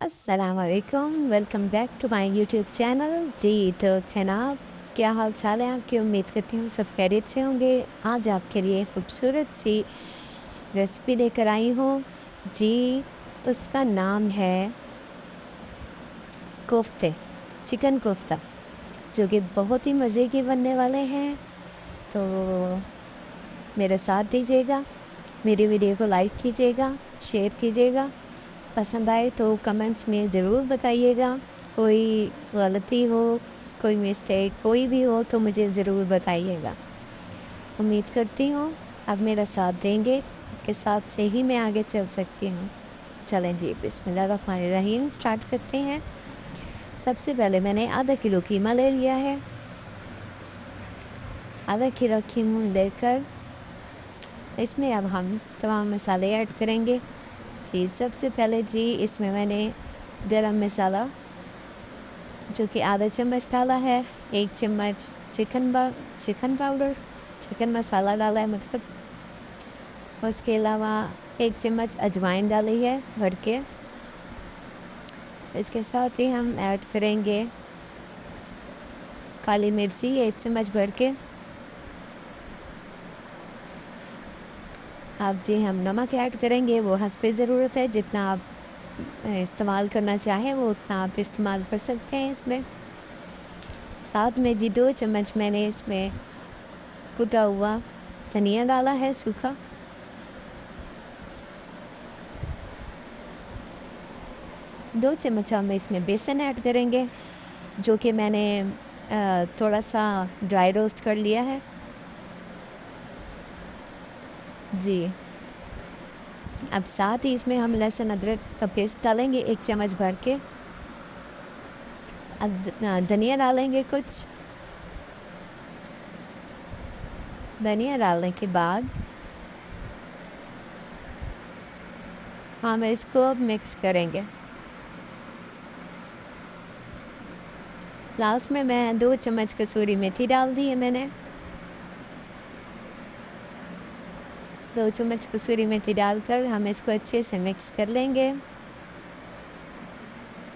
अस्सलाम वालेकुम, welcome back to my YouTube channel. जी तो जनाब, क्या हाल चाल है आपकी? उम्मीद करती हूँ सब खैरियत से होंगे। आज आपके लिए खूबसूरत सी रेसिपी लेकर आई हूँ। जी, उसका नाम है कोफ्ते, चिकन कोफ्ता, जो कि बहुत ही मज़े के बनने वाले हैं। तो मेरे साथ दीजिएगा, मेरी वीडियो को लाइक कीजिएगा, शेयर कीजिएगा। पसंद आए तो कमेंट्स में ज़रूर बताइएगा। कोई गलती हो, कोई मिस्टेक कोई भी हो तो मुझे ज़रूर बताइएगा। उम्मीद करती हूँ आप मेरा साथ देंगे, के साथ से ही मैं आगे चल सकती हूँ। चलें जी, बिस्मिल्लाहिर्रहमानिर्रहीम स्टार्ट करते हैं। सबसे पहले मैंने आधा किलो कीमा ले लिया है। आधा किलो कीमा लेकर इसमें अब हम तमाम मसाले ऐड करेंगे। जी, सबसे पहले जी इसमें मैंने गरम मसाला जो कि आधा चम्मच डाला है, 1 चम्मच चिकन पाउडर, चिकन मसाला डाला है मतलब। उसके अलावा 1 चम्मच अजवाइन डाली है भर के। इसके साथ ही हम ऐड करेंगे काली मिर्ची 1 चम्मच भर के। अब जी हम नमक ऐड करेंगे, वो हस्बे ज़रूरत है, जितना आप इस्तेमाल करना चाहें वो उतना आप इस्तेमाल कर सकते हैं इसमें। साथ में जी 2 चम्मच मैंने इसमें कुटा हुआ धनिया डाला है सूखा। 2 चम्मच हम इसमें बेसन ऐड करेंगे, जो कि मैंने थोड़ा सा ड्राई रोस्ट कर लिया है। जी, अब साथ ही इसमें हम लहसुन अदरक का पेस्ट डालेंगे 1 चम्मच भर के। अब धनिया डालेंगे कुछ। धनिया डालने के बाद हम इसको अब मिक्स करेंगे। लास्ट में मैं 2 चम्मच कसूरी मेथी डाल दी है मैंने। 2 चम्मच कसूरी मेथी डालकर हम इसको अच्छे से मिक्स कर लेंगे।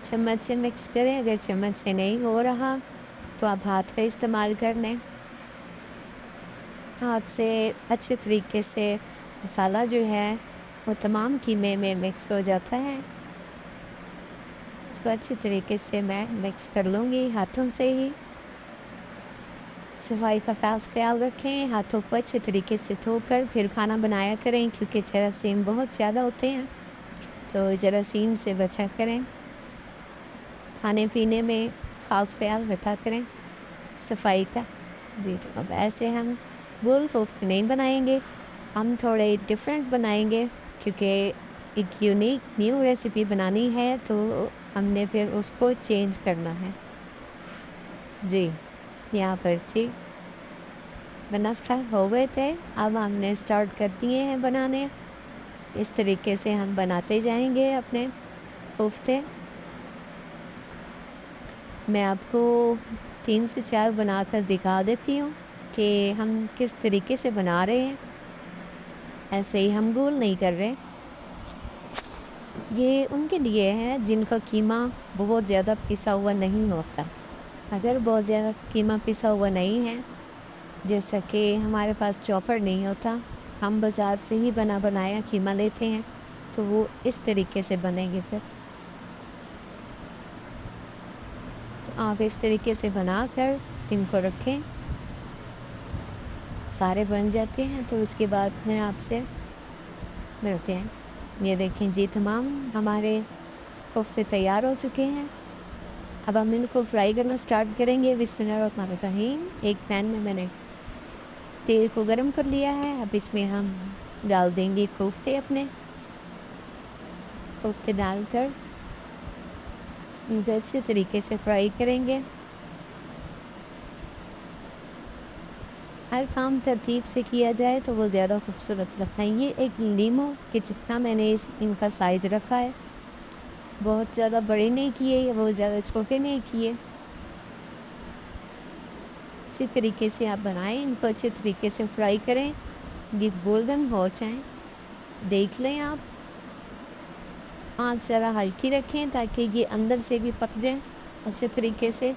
चम्मच से मिक्स करें, अगर चम्मच से नहीं हो रहा तो आप हाथ का इस्तेमाल कर लें। हाथ से अच्छे तरीके से मसाला जो है वो तमाम कीमे में मिक्स हो जाता है। इसको अच्छी तरीके से मैं मिक्स कर लूँगी हाथों से ही। सफाई का ख़ास ख्याल रखें, हाथों को अच्छे तरीके से धोकर फिर खाना बनाया करें, क्योंकि जरासीम बहुत ज़्यादा होते हैं, तो जरासीम से बचा करें। खाने पीने में ख़ास ख्याल रखा करें सफाई का। जी, तो अब ऐसे हम गोल कोफ्ते नहीं बनाएंगे, हम थोड़े डिफरेंट बनाएंगे, क्योंकि एक यूनिक न्यू रेसिपी बनानी है तो हमने फिर उसको चेंज करना है। जी, यहाँ पर जी बनना स्टार्ट हो गए थे, अब हमने स्टार्ट कर दिए हैं बनाने। इस तरीके से हम बनाते जाएंगे अपने कोफ्ते। मैं आपको 3 से 4 बनाकर दिखा देती हूँ कि हम किस तरीके से बना रहे हैं। ऐसे ही हम गोल नहीं कर रहे। ये उनके लिए है जिनका कीमा बहुत ज़्यादा पिसा हुआ नहीं होता। अगर बहुत ज़्यादा कीमा पिसा हुआ नहीं है, जैसा कि हमारे पास चॉपर नहीं होता, हम बाज़ार से ही बना बनाया कीमा लेते हैं, तो वो इस तरीके से बनेंगे फिर। तो आप इस तरीके से बनाकर इनको रखें, सारे बन जाते हैं तो उसके बाद फिर आपसे मिलते हैं। ये देखें जी, तमाम हमारे कोफ्ते तैयार हो चुके हैं। अब हम इनको फ्राई करना स्टार्ट करेंगे। बिस्मिल्लाहिर्रहमानिर्रहीम। एक पैन में मैंने तेल को गरम कर लिया है, अब इसमें हम डाल देंगे कोफ्ते अपने। कोफ्ते डालकर इनको अच्छे तरीके से फ्राई करेंगे। हर काम तरतीब से किया जाए तो वो ज़्यादा खूबसूरत लगता है। ये एक लीमो के जितना मैंने इनका साइज़ रखा है, बहुत ज़्यादा बड़े नहीं किए या बहुत ज़्यादा छोटे नहीं किए। इसी तरीके से आप बनाएं, इनको अच्छे तरीके से फ्राई करें, ये गोल्डन हो जाएं। देख लें आप, आँच ज़रा हल्की रखें ताकि ये अंदर से भी पक जाए अच्छे तरीके से।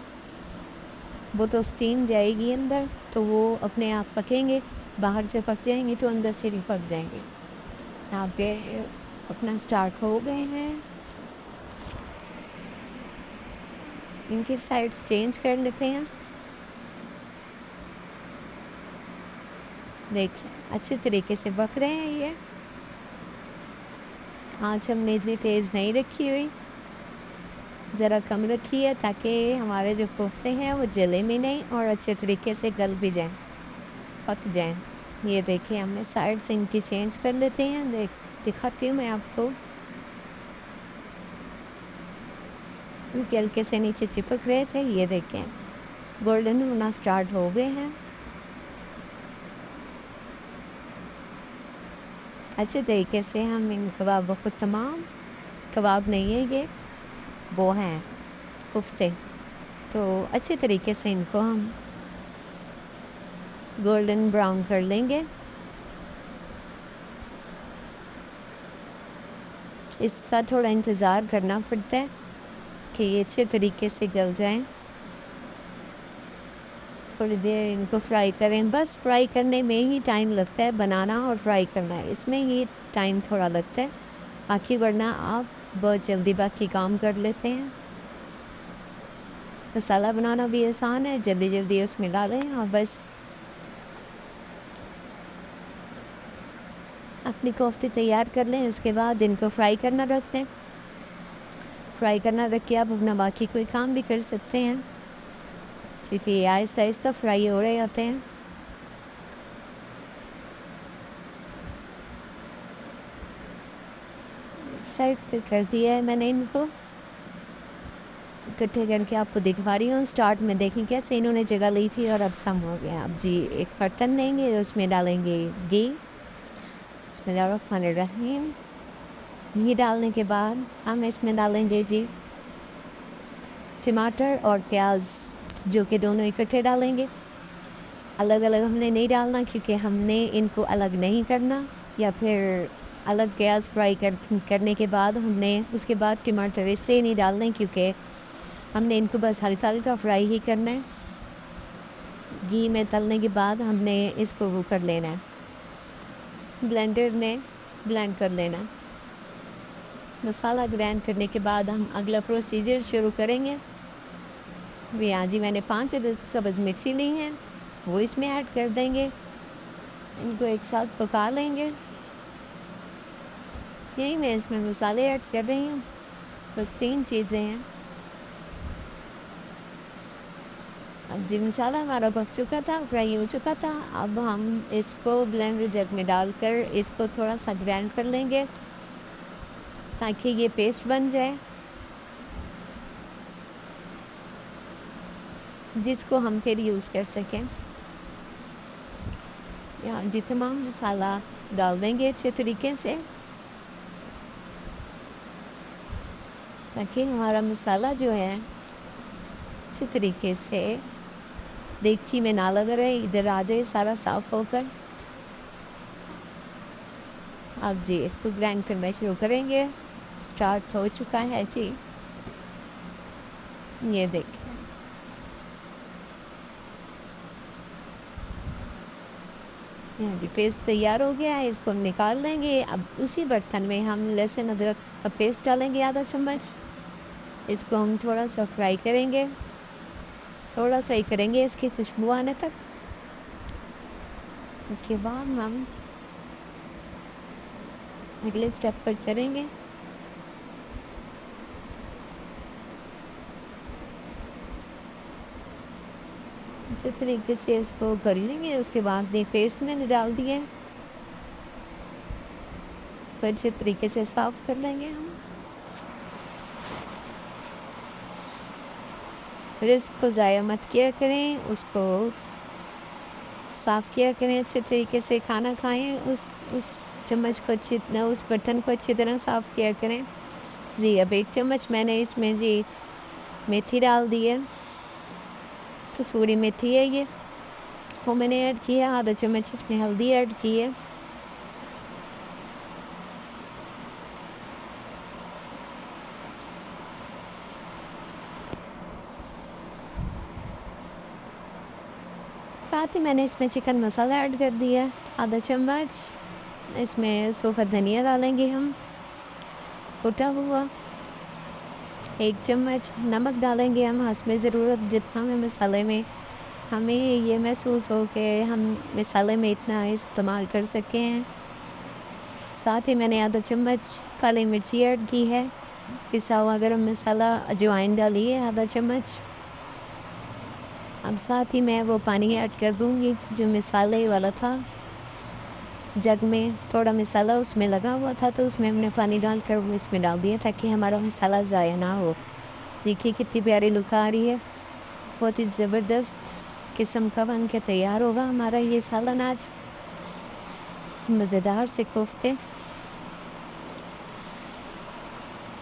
वो तो स्टीम जाएगी अंदर तो वो अपने आप पकेंगे, बाहर से पक जाएंगे तो अंदर से भी पक जाएंगे। यहाँ पे पकना स्टार्ट हो गए हैं। इनके साइड्स चेंज कर लेते हैं। देखिए अच्छे तरीके से पक रहे हैं ये। आँच हमने इतनी तेज़ नहीं रखी हुई, ज़रा कम रखी है ताकि हमारे जो कोफ्ते हैं वो जले भी नहीं और अच्छे तरीके से गल भी जाएं, पक जाएं। ये देखिए हमने साइड से इनकी चेंज कर लेते हैं। दिखाती हूँ मैं आपको। हल्के हल्के से नीचे चिपक रहे थे, ये देखें गोल्डन होना स्टार्ट हो गए हैं। अच्छे तरीके से हम इन कबाबों को, तमाम कबाब नहीं है ये, वो हैं कोफ्ते, तो अच्छे तरीके से इनको हम गोल्डन ब्राउन कर लेंगे। इसका थोड़ा इंतज़ार करना पड़ता है कि ये अच्छे तरीके से गल जाएं। थोड़ी देर इनको फ्राई करें, बस फ्राई करने में ही टाइम लगता है, बनाना और फ्राई करना है इसमें ही टाइम थोड़ा लगता है, बाकी वरना आप बहुत जल्दी बाकी काम कर लेते हैं। मसाला बनाना भी आसान है, जल्दी जल्दी उसमें डालें और बस अपनी कोफ्ते तैयार कर लें। उसके बाद इनको फ्राई करना रख दें। फ्राई करना रख के आप अपना बाकी कोई काम भी कर सकते हैं क्योंकि ये आहिस्ता आहिस्ता फ्राई हो रहे होते हैं। साइड पे कर दिया है मैंने इनको, इकट्ठे करके आपको दिखा रही हूँ। स्टार्ट में देखें कैसे इन्होंने जगह ली थी और अब कम हो गया। अब जी एक बर्तन लेंगे, उसमें डालेंगे घी। बिस्मिल्लाहिर्रहमानिर्रहीम। घी डालने के बाद हम इसमें डालेंगे जी टमाटर और प्याज, जो कि दोनों इकट्ठे डालेंगे। अलग अलग हमने नहीं डालना क्योंकि हमने इनको अलग नहीं करना, या फिर अलग प्याज फ्राई करने के बाद हमने उसके बाद टमाटर इसलिए नहीं डालने क्योंकि हमने इनको बस हल्का हल्का फ्राई ही करना है। घी में तलने के बाद हमने इसको वो कर लेना है, ब्लेंडर में ब्लेंड कर लेना है। मसाला ग्राइंड करने के बाद हम अगला प्रोसीजर शुरू करेंगे। यहाँ जी मैंने 5 अदद सब्ज़ मिर्ची ली हैं, वो इसमें ऐड कर देंगे। इनको एक साथ पका लेंगे। यही मैं इसमें मसाले ऐड कर रही हूँ, बस 3 चीज़ें हैं। अब जी मसाला हमारा पक चुका था, फ्राई हो चुका था। अब हम इसको ब्लेंडर जग में डालकर इसको थोड़ा सा ग्राइंड कर लेंगे ताकि ये पेस्ट बन जाए, जिसको हम फिर यूज़ कर सकें। यहाँ जी तमाम मसाला डाल देंगे अच्छे तरीके से ताकि हमारा मसाला जो है अच्छे तरीके से देगची में ना लग रहे, इधर आ जाए सारा साफ़ होकर। अब जी इसको ग्राइंड करना शुरू करेंगे। स्टार्ट हो चुका है जी, ये देखिए। यहाँ भी पेस्ट तैयार हो गया है, इसको हम निकाल देंगे। अब उसी बर्तन में हम लहसुन अदरक का पेस्ट डालेंगे आधा चम्मच। इसको हम थोड़ा सा फ्राई करेंगे, थोड़ा सा ही करेंगे इसकी खुशबू आने तक। इसके बाद हम अगले स्टेप पर चलेंगे। अच्छे तरीके से इसको कर लेंगे। उसके बाद ये पेस्ट मैंने डाल दिए, इसको अच्छे तरीके से साफ़ कर लेंगे हम। फिर इसको ज़ाया मत किया करें, उसको साफ़ किया करें अच्छे तरीके से। खाना खाएं उस चम्मच को अच्छी, उस बर्तन को अच्छी तरह साफ़ किया करें जी। अब 1 चम्मच मैंने इसमें जी मेथी डाल दी है, कसूरी मेथी है ये, वो मैंने ऐड किया। आधा चम्मच इसमें हल्दी ऐड की है। साथ ही मैंने इसमें चिकन मसाला ऐड कर दिया है आधा चम्मच। इसमें सूखा धनिया डालेंगे हम कुटा हुआ। 1 चम्मच नमक डालेंगे हम हस्बे ज़रूरत, जितना हमें मसाले में हमें ये महसूस हो कि हम मसाले में इतना इस्तेमाल कर सकें हैं। साथ ही मैंने आधा चम्मच काली मिर्ची ऐड की है, पिसा हुआ गरम मसाला, अजवाइन डाली है आधा चम्मच। अब साथ ही मैं वो पानी ऐड कर दूँगी जो मसाले वाला था। जग में थोड़ा मसाला उसमें लगा हुआ था, तो उसमें हमने पानी डालकर वो इसमें डाल दिया ताकि हमारा मसाला ज़ाया ना हो। देखिए कितनी प्यारी लुक आ रही है, बहुत ही ज़बरदस्त किस्म का बन के तैयार होगा हमारा ये सालन आज। मज़ेदार से कोफ्ते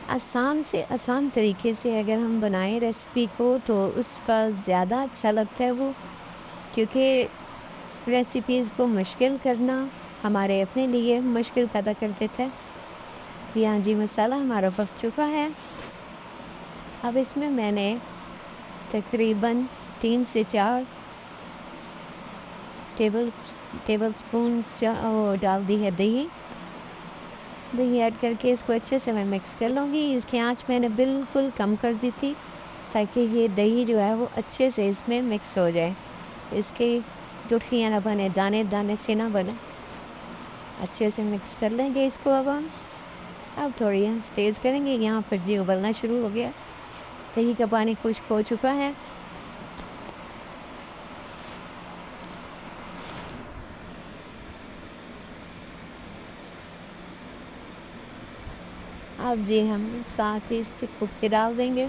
आसान से आसान तरीके से अगर हम बनाएं रेसिपी को तो उसका ज़्यादा अच्छा लगता है वो, क्योंकि रेसिपीज़ को मुश्किल करना हमारे अपने लिए मुश्किल पैदा कर देता है। यहाँ जी मसाला हमारा पक चुका है। अब इसमें मैंने तकरीबन 3 से 4 टेबल स्पून डाल दी है दही। दही ऐड करके इसको अच्छे से मैं मिक्स कर लूँगी। इसकी आंच मैंने बिल्कुल कम कर दी थी ताकि ये दही जो है वो अच्छे से इसमें मिक्स हो जाए, इसकी गुठलियाँ ना बने, दाने दाने से ना बने। अच्छे से मिक्स कर लेंगे इसको। अब थोड़ी हम तेज़ करेंगे। यहाँ पर जी उबलना शुरू हो गया, दही का पानी खुश्क हो चुका है। अब जी हम साथ ही इसके कोफ्ते डाल देंगे,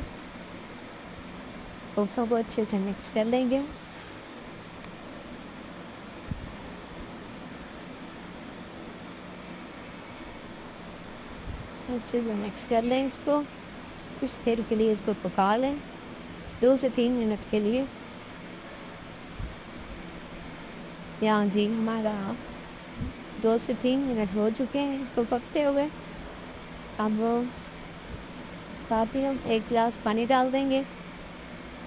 कोफ्तों को अच्छे से मिक्स कर लेंगे। अच्छे से मिक्स कर लें इसको, कुछ देर के लिए इसको पका लें, 2 से 3 मिनट के लिए। यहाँ जी हमारा 2 से 3 मिनट हो चुके हैं इसको पकते हुए। अब साथ ही हम 1 गिलास पानी डाल देंगे।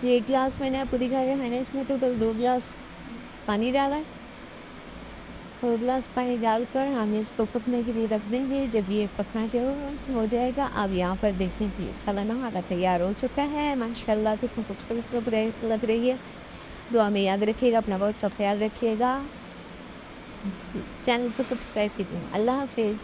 ये 1 गिलास मैंने आपको दिखाया, मैंने इसमें टोटल 2 गिलास पानी डाला है। 2 गिलास पानी डालकर हम इसको पकने के लिए रख देंगे। जब ये पकना शुरू हो जाएगा, अब यहाँ पर देखें जी सालन हमारा तैयार हो चुका है। माशाल्लाह कितनी खूबसूरत लग रही है। दुआ में याद रखिएगा, अपना बहुत सा ख्याल रखिएगा। चैनल को सब्सक्राइब कीजिए। अल्लाह हाफिज़।